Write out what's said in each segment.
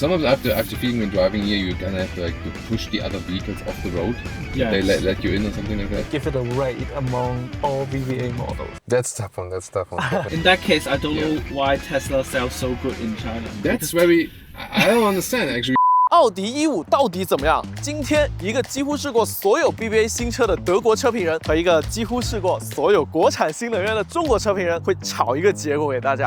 Sometimes after feeling when driving here, you kind of have to push the other vehicles off the road. Yes. They let you in or something like that. Give it a rate among all VVA models. That's tough one. In that case, I don't know why Tesla sells so good in China. That's very. I don't understand actually. 奥迪E5到底怎么样？今天一个几乎试过所有 BBA 新车的德国车评人和一个几乎试过所有国产新能源的中国车评人会炒一个结果给大家。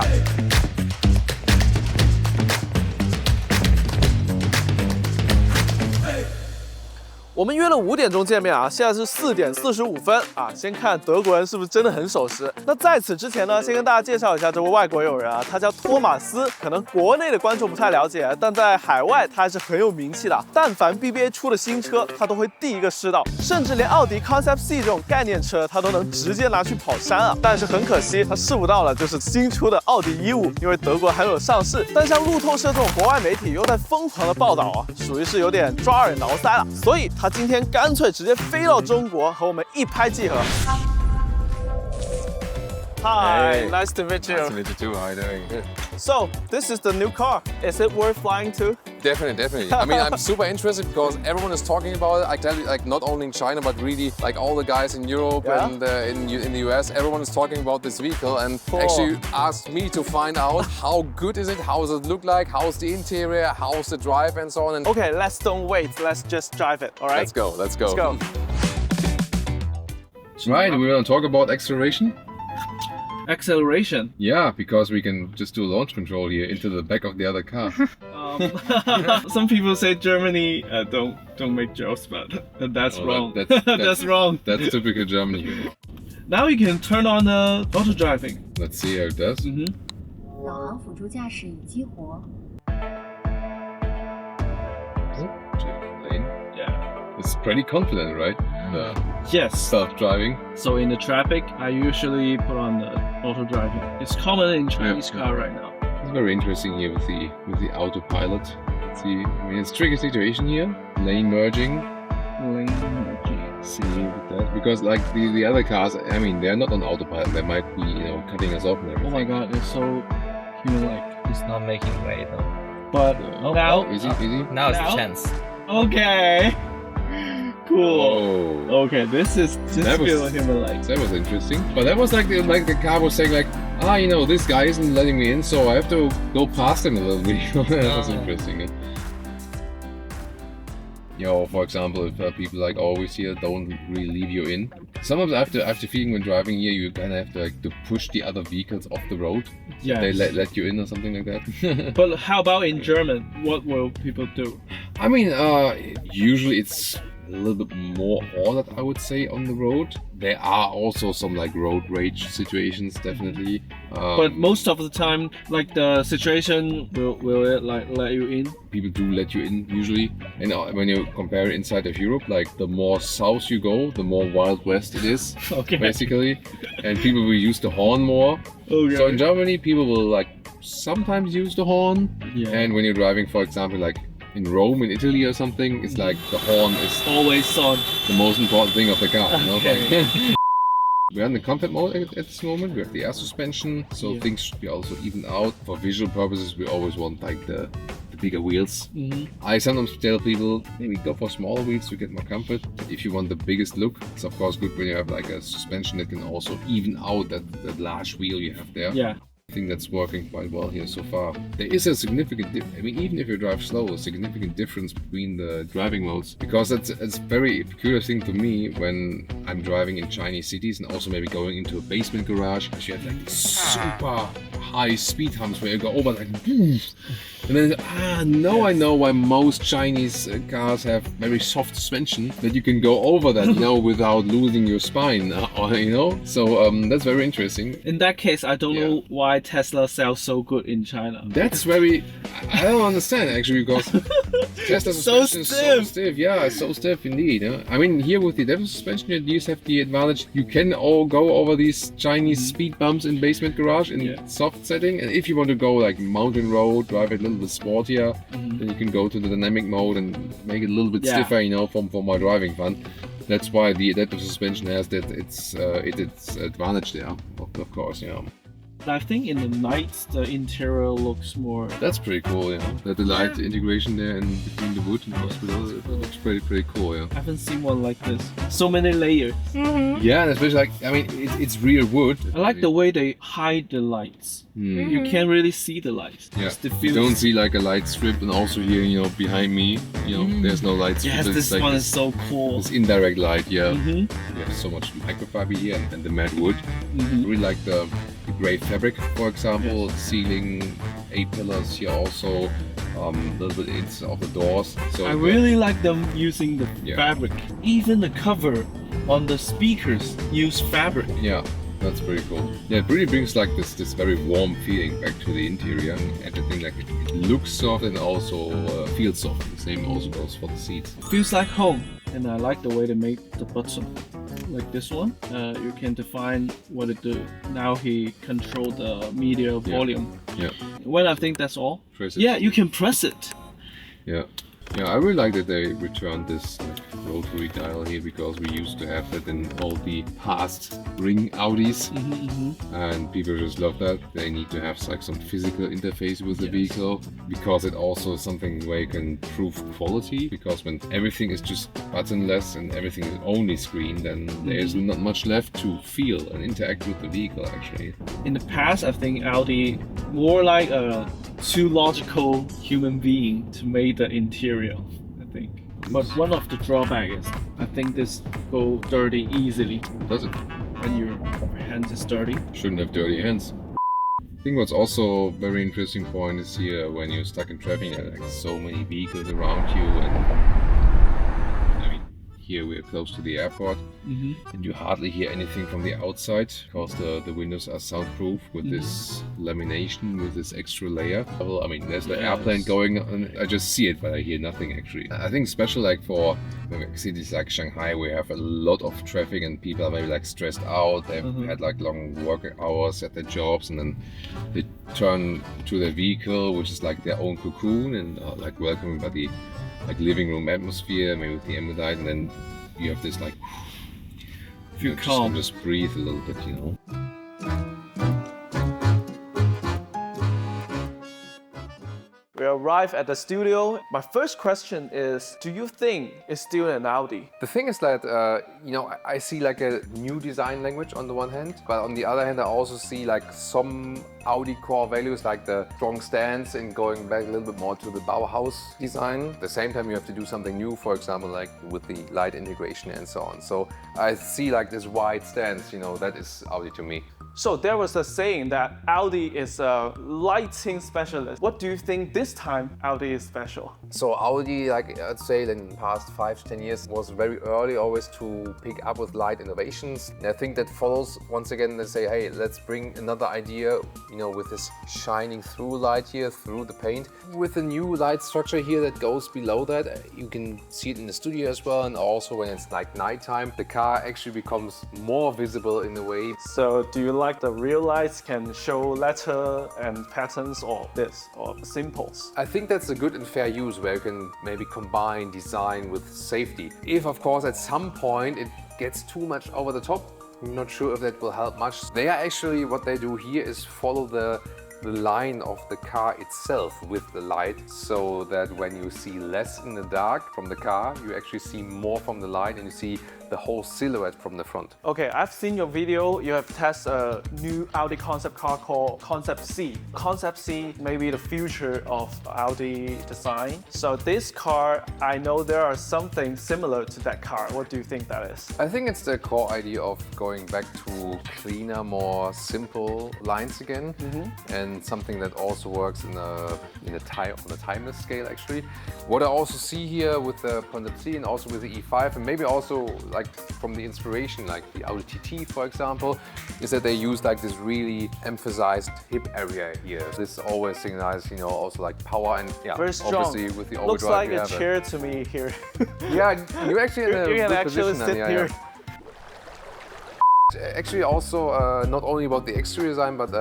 我们约了5点钟见面啊，现在是4点45分啊。先看德国人是不是真的很守时。那在此之前呢，先跟大家介绍一下这位外国友人啊，他叫托马斯。可能国内的观众不太了解，但在海外他还是很有名气的。但凡 BBA 出的新车，他都会第一个试到，甚至连奥迪 Concept C 这种概念车，他都能直接拿去跑山啊。但是很可惜，他试不到了，就是新出的奥迪E5，因为德国还没有上市。但像路透社这种国外媒体又在疯狂的报道啊，属于是有点抓耳挠腮了。所以他今天干脆直接飞到中国和我们一拍即合。Hi, nice to meet you. Nice to meet you too. How are you doing? So, this is the new car. Is it worth flying to? Definitely. I mean, I'm super interested because everyone is talking about it. I tell you, like not only in China, but really like all the guys in Europe and in the US, everyone is talking about this vehicle and actually asked me to find out how good is it, how does it look like, how's the interior, how's the drive and so on. And okay, don't wait. Let's just drive it, all right? Let's go. Let's go. Right, we want to talk about acceleration. Acceleration? Yeah, because we can just do launch control here into the back of the other car. Some people say Germany don't make jokes, but that's wrong. That's wrong. That's typical Germany. Now you can turn on auto driving. Let's see how it does. 导航辅助驾驶已激活。 Yeah. It's pretty confident, right? Yes. Self-driving. So in the traffic, I usually put on the auto driving. It's common in Chinese car right now. It's very interesting here with the autopilot. Let's see, I mean, it's a tricky situation here. Lane merging. See with that, because like the other cars, I mean, they're not on autopilot. They might be, cutting us off and everything. Oh my god, it's so human-like. It's not making way though. But now, Easy. Now it's a chance. Okay. Cool. Oh. Okay, this is human-like. That was interesting. But that was like the car was saying like, this guy isn't letting me in, so I have to go past him a little bit. That was interesting. For example, if people like always here don't really leave you in. Sometimes after feeling when driving here, you kind of have to push the other vehicles off the road. Yeah. They let you in or something like that. But how about in German? What will people do? I mean, usually it's a little bit more ordered, I would say, on the road. There are also some like road rage situations, definitely. But most of the time, like the situation will it like let you in? People do let you in usually, and when you compare it inside of Europe, like the more south you go, the more Wild West it is, basically, and people will use the horn more. Okay. So in Germany, people will like sometimes use the horn, and when you're driving, for example, like in Rome, in Italy or something, it's like the horn is always on. The most important thing of the car. Okay. We're in the comfort mode at this moment. We have the air suspension, so things should be also evened out. For visual purposes, we always want like the bigger wheels. I sometimes tell people, maybe go for smaller wheels to get more comfort. If you want the biggest look, it's of course good when you have like a suspension that can also even out that large wheel you have there. Yeah. I think that's working quite well here so far. There is a significant even if you drive slow, a significant difference between the driving modes, because it's a very peculiar thing to me when I'm driving in Chinese cities and also maybe going into a basement garage. You have like super high speed humps where you go over like and then now I know why most Chinese cars have very soft suspension, that you can go over that without losing your spine, so that's very interesting. In that case, I don't know why Tesla sells so good in China. That's very, I don't understand actually, because Tesla suspension is so stiff. Yeah, it's so stiff indeed. I mean, here with the adaptive suspension, you just have the advantage you can all go over these Chinese speed bumps in basement garage in soft setting, and if you want to go like mountain road, drive it a little bit sportier, then you can go to the dynamic mode and make it a little bit stiffer, for my driving fun. That's why the adaptive suspension has its advantage there, of course, I think in the nights the interior looks more. That's pretty cool, yeah. The light integration there in between the wood and hospital, it looks pretty cool, yeah. I haven't seen one like this. So many layers. Yeah, and especially like, I mean, it's real wood. I like the way they hide the lights. You can't really see the lights. Yeah, Just you don't see like a light strip, and also here, you know, behind me, you know, there's no light strip. Yes, It's this like one is so cool. This indirect light, yeah. You have so much microfiber here and the matte wood. I really like the gray fabric, for example, ceiling, A-pillars here also, a little bit inside of the doors. So I really like them using the Yeah. fabric. Even the cover on the speakers use fabric. Yeah, that's pretty cool. Yeah, it really brings like this very warm feeling back to the interior, and everything like it looks soft and also feels soft. The same also goes for the seats. Feels like home. And I like the way they made the button. Like this one, you can define what it do. Now he control the media volume. Yeah. Well, I think that's all. Press it. Yeah, you can press it. Yeah. Yeah, I really like that they returned this like, rotary dial here, because we used to have that in all the past ring Audis, and people just love that. They need to have like some physical interface with the vehicle, because it also is something where you can improve quality, because when everything is just buttonless and everything is only screen, then there is not much left to feel and interact with the vehicle actually. In the past, I think Audi more like a too logical human being to make the interior, I think. But one of the drawbacks is I think this go dirty easily Does it? when your hands is dirty. Shouldn't have dirty hands. I think what's also very interesting point is here when you're stuck in traffic, there are like so many vehicles around you, and I mean, here we're close to the airport, and you hardly hear anything from the outside, because the windows are soundproof with this lamination, with this extra layer. Well, I mean, there's the airplane going, and I just see it, but I hear nothing actually. I think especially like for cities like Shanghai, we have a lot of traffic and people are maybe like stressed out. They've had like long work hours at their jobs, and then they turn to their vehicle, which is like their own cocoon, and like welcomed by the like living room atmosphere, maybe with the ambient light, and then you have this like Feel calm. just breathe a little bit, you know. We arrive at the studio. My first question is, do you think it's still an Audi? The thing is that, you know, I see like a new design language on the one hand, but on the other hand, I also see like some Audi core values, like the strong stance and going back a little bit more to the Bauhaus design. At the same time, you have to do something new, for example, like with the light integration and so on. So I see like this wide stance, you know, that is Audi to me. So there was a saying that Audi is a lighting specialist. What do you think this time Audi is special? So Audi, like I'd say in the past 5 to 10 years, was very early always to pick up with light innovations. And I think that follows once again, they say, hey, let's bring another idea, you know, with this shining through light here, through the paint. With the new light structure here that goes below that, you can see it in the studio as well. And also when it's like nighttime, the car actually becomes more visible in a way. So do you like the real lights can show letter and patterns, or this, or symbols? I think that's a good and fair use where you can maybe combine design with safety. If of course at some point it gets too much over the top, I'm not sure if that will help much. They are actually, what they do here is follow the line of the car itself with the light, so that when you see less in the dark from the car, you actually see more from the light and you see the whole silhouette from the front. Okay, I've seen your video. You have tested a new Audi concept car called Concept C. Concept C may be the future of Audi design. So this car, I know there are something similar to that car. What do you think that is? I think it's the core idea of going back to cleaner, more simple lines again, and something that also works on the timeless scale actually. What I also see here with the Concept C and also with the E5, and maybe also like from the inspiration, like the Audi TT for example, is that they use like this really emphasized hip area here. This always signalizes, you know, also like power and Very strong. obviously with the overdrive. Looks like you a have chair to me here. Yeah, you're actually in a You can good actually position. sit then, here. Actually, also not only about the exterior design, but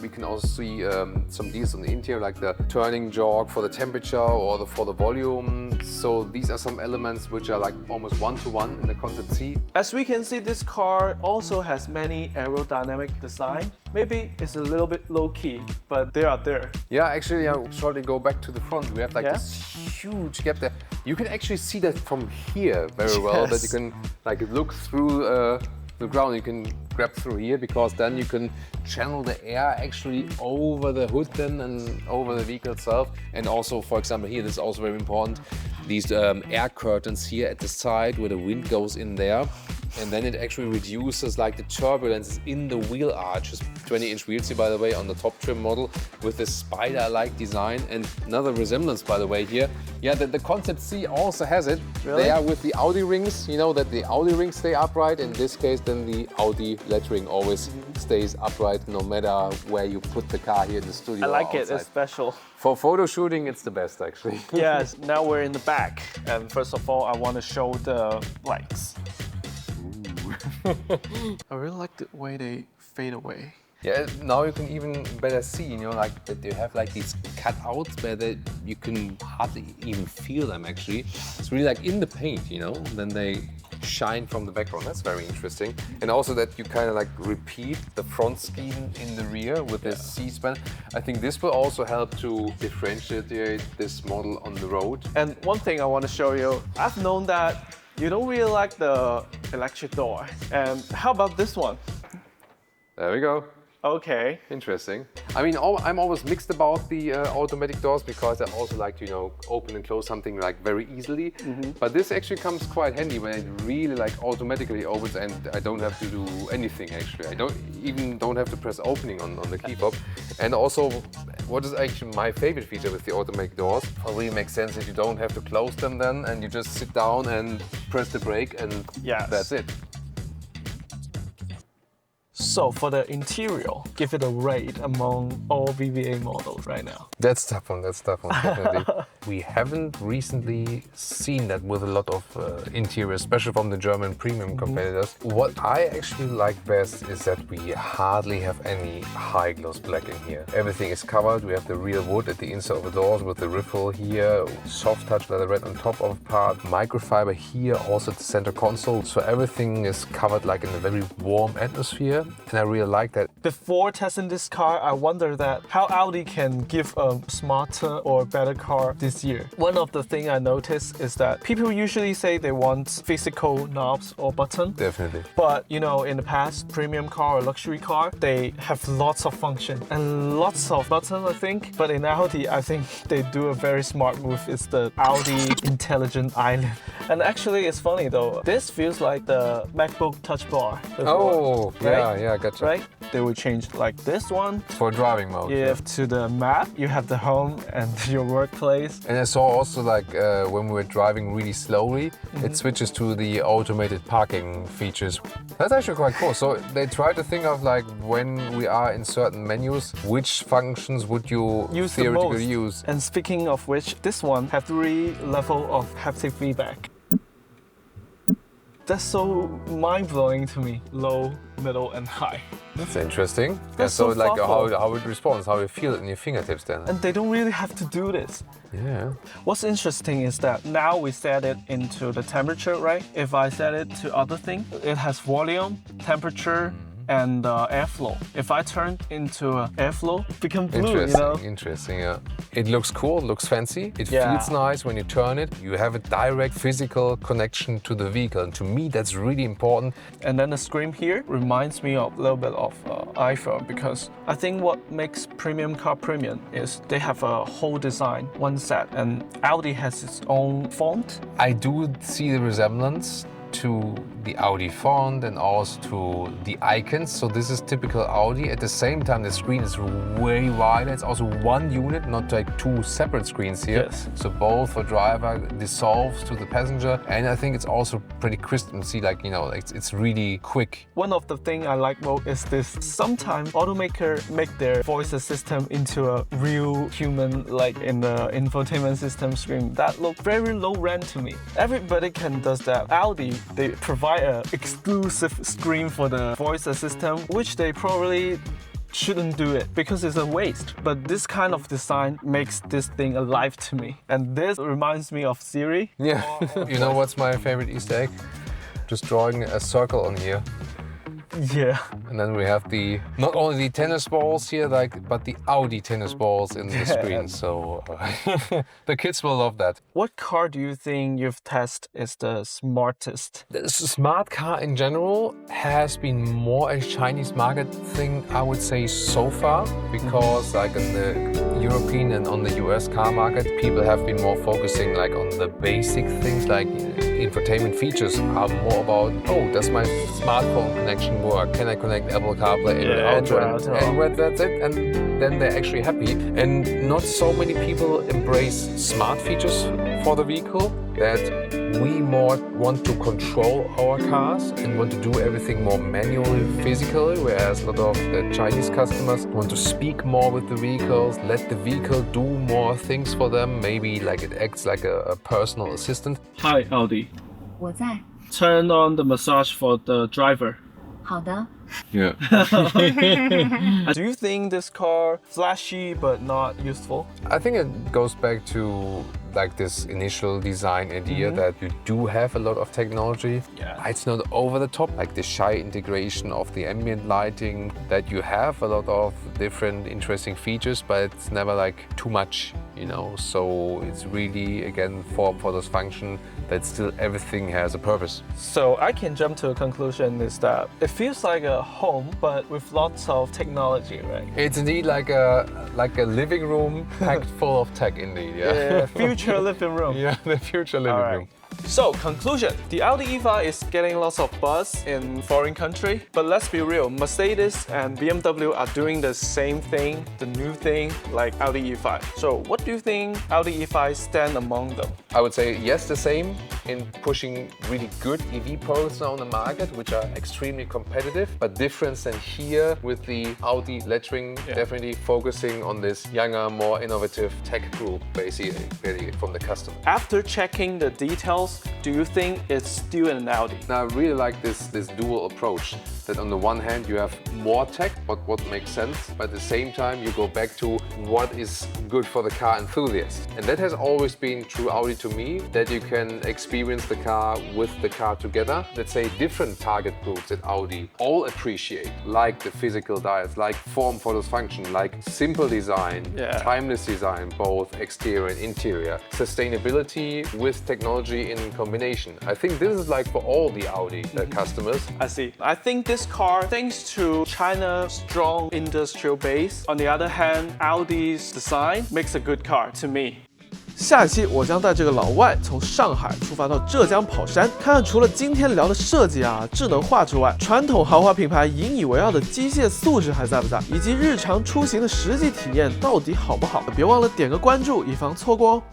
we can also see some details on the interior, like the turning jog for the temperature or for the volume. So these are some elements which are like almost one-to-one in the Concept C. As we can see, this car also has many aerodynamic design. Maybe it's a little bit low-key, but they are there. Yeah, actually, I'll shortly go back to the front. We have like this huge gap there. You can actually see that from here very well, that you can like look through the ground. You can grab through here because then you can channel the air actually over the hood then and over the vehicle itself. And also, for example, here, this is also very important, these air curtains here at the side where the wind goes in there. And then it actually reduces like the turbulence in the wheel arches. 20-inch wheels here, by the way, on the top trim model with this spider-like design. And another resemblance, by the way, here. Yeah, the Concept C also has it. Really? They are with the Audi rings. You know that the Audi rings stay upright. In this case, then the Audi lettering always stays upright no matter where you put the car here in the studio. I like or it, outside. it's special. For photo shooting, it's the best actually. Yes, now we're in the back. And first of all, I want to show the lights. I really like the way they fade away. Yeah, now you can even better see, you know, like that you have like these cutouts where you can hardly even feel them actually. It's really like in the paint, you know, then they shine from the background. That's very interesting. And also that you kind of like repeat the front scheme in the rear with this C-span. I think this will also help to differentiate this model on the road. And one thing I want to show you, I've known that you don't really like the electric door. And how about this one? There we go. Okay. Interesting. I mean, I'm always mixed about the automatic doors because I also like to, you know, open and close something like very easily. But this actually comes quite handy when it really like automatically opens and I don't have to do anything actually. I don't have to press opening on the key fob. And also, what is actually my favorite feature with the automatic doors, it really makes sense that you don't have to close them then and you just sit down and press the brake and that's it. So for the interior, give it a rate among all VVA models right now. That's tough one, definitely. We haven't recently seen that with a lot of interiors, especially from the German premium competitors. What I actually like best is that we hardly have any high gloss black in here. Everything is covered. We have the real wood at the inside of the doors with the riffle here, soft touch leather red on top of part, microfiber here, also at the center console. So everything is covered like in a very warm atmosphere. And I really like that. Before testing this car, I wonder that how Audi can give a smarter or better car this year. One of the things I noticed is that people usually say they want physical knobs or button. Definitely. But you know, in the past, premium car or luxury car, they have lots of function and lots of buttons, I think. But in Audi, I think they do a very smart move. It's the Audi Intelligent Island. And actually, it's funny though. This feels like the MacBook Touch Bar. Oh, right? yeah, gotcha. Right? They will change like this one. For driving mode. You have to the map, you have the home and your workplace. And I saw also like when we were driving really slowly, it switches to the automated parking features. That's actually quite cool. So they try to think of like when we are in certain menus, which functions would you theoretically use? And speaking of which, this one has 3 levels of haptic feedback. That's so mind-blowing to me. Low, middle, and high. That's interesting. That's so so like thoughtful. how it responds, how you feel it in your fingertips then. And they don't really have to do this. Yeah. What's interesting is that now we set it into the temperature, right? If I set it to other thing, it has volume, temperature, and airflow. If I turn into airflow, it becomes blue, you know? Interesting, yeah. It looks cool, it looks fancy. It Yeah. feels nice when you turn it. You have a direct physical connection to the vehicle. And to me, that's really important. And then the screen here reminds me of a little bit of iPhone, because I think what makes premium car premium is they have a whole design, one set, and Audi has its own font. I do see the resemblance to the Audi font and also to the icons. So this is typical Audi. At the same time, the screen is way wider. It's also one unit, not like 2 separate screens here. Yes. So both for driver dissolves to the passenger. And I think it's also pretty crisp and see like, you know, it's really quick. One of the things I like most is this. Sometimes automakers make their voice system into a real human, like in the infotainment system screen. That look very low rent to me. Everybody can does that. Audi they provide an exclusive screen for the voice assistant, which they probably shouldn't do it because it's a waste. But this kind of design makes this thing alive to me. And this reminds me of Siri. Yeah. You know what's my favorite Easter egg? Just drawing a circle on here. Yeah. And then we have the not only the tennis balls here, but the Audi tennis balls in the screen. So the kids will love that. What car do you think you've tested is the smartest? The smart car in general has been more a Chinese market thing, I would say, so far, because like in the European and on the US car market, people have been more focusing like on the basic things, like infotainment features are more about, oh, does my smartphone connection work? Can I connect Apple CarPlay, Android? That's it. And then they're actually happy. And not so many people embrace smart features for the vehicle, that we more want to control our cars and want to do everything more manually, physically, whereas a lot of the Chinese customers want to speak more with the vehicles, let the vehicle do more things for them, maybe like it acts like a personal assistant. Hi, Audi. 我在。 Turn on the massage for the driver. 好的。 Yeah. Do you think this car flashy but not useful? I think it goes back to like this initial design idea that you do have a lot of technology. Yeah. It's not over the top, like the shy integration of the ambient lighting, that you have a lot of different interesting features, but it's never like too much, you know? So it's really, again, form for this function that still everything has a purpose. So I can jump to a conclusion is that it feels like a home, but with lots of technology, right? It's indeed like a living room packed full of tech, indeed. Yeah, future living room. Yeah, the future living room. So, conclusion. The Audi E5 is getting lots of buzz in foreign country, but let's be real, Mercedes and BMW are doing the same thing, the new thing, like Audi E5. So, what do you think Audi E5 stand among them? I would say yes, the same in pushing really good EV products now on the market, which are extremely competitive, but difference than here with the Audi lettering, definitely focusing on this younger, more innovative tech group, basically from the customer. After checking the details, do you think it's still an Audi? Now, I really like this dual approach, that on the one hand you have more tech, but what makes sense, but at the same time you go back to what is good for the car enthusiast. And that has always been true Audi to me, that you can experience the car with the car together. Let's say different target groups at Audi all appreciate, like the physical dials, like form follows function, like simple design, timeless design, both exterior and interior, sustainability with technology in combination. I think this is like for all the Audi customers. I see. I think this car, thanks to China's strong industrial base, on the other hand, Audi's design makes a good car to me. 下一期我将带这个老外从上海出发到浙江跑山，看看除了今天聊的设计啊、智能化之外，传统豪华品牌引以为傲的机械素质还在不在，以及日常出行的实际体验到底好不好？别忘了点个关注，以防错过哦。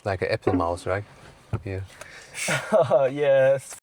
Like an Apple mouse, right? Yeah. Yes.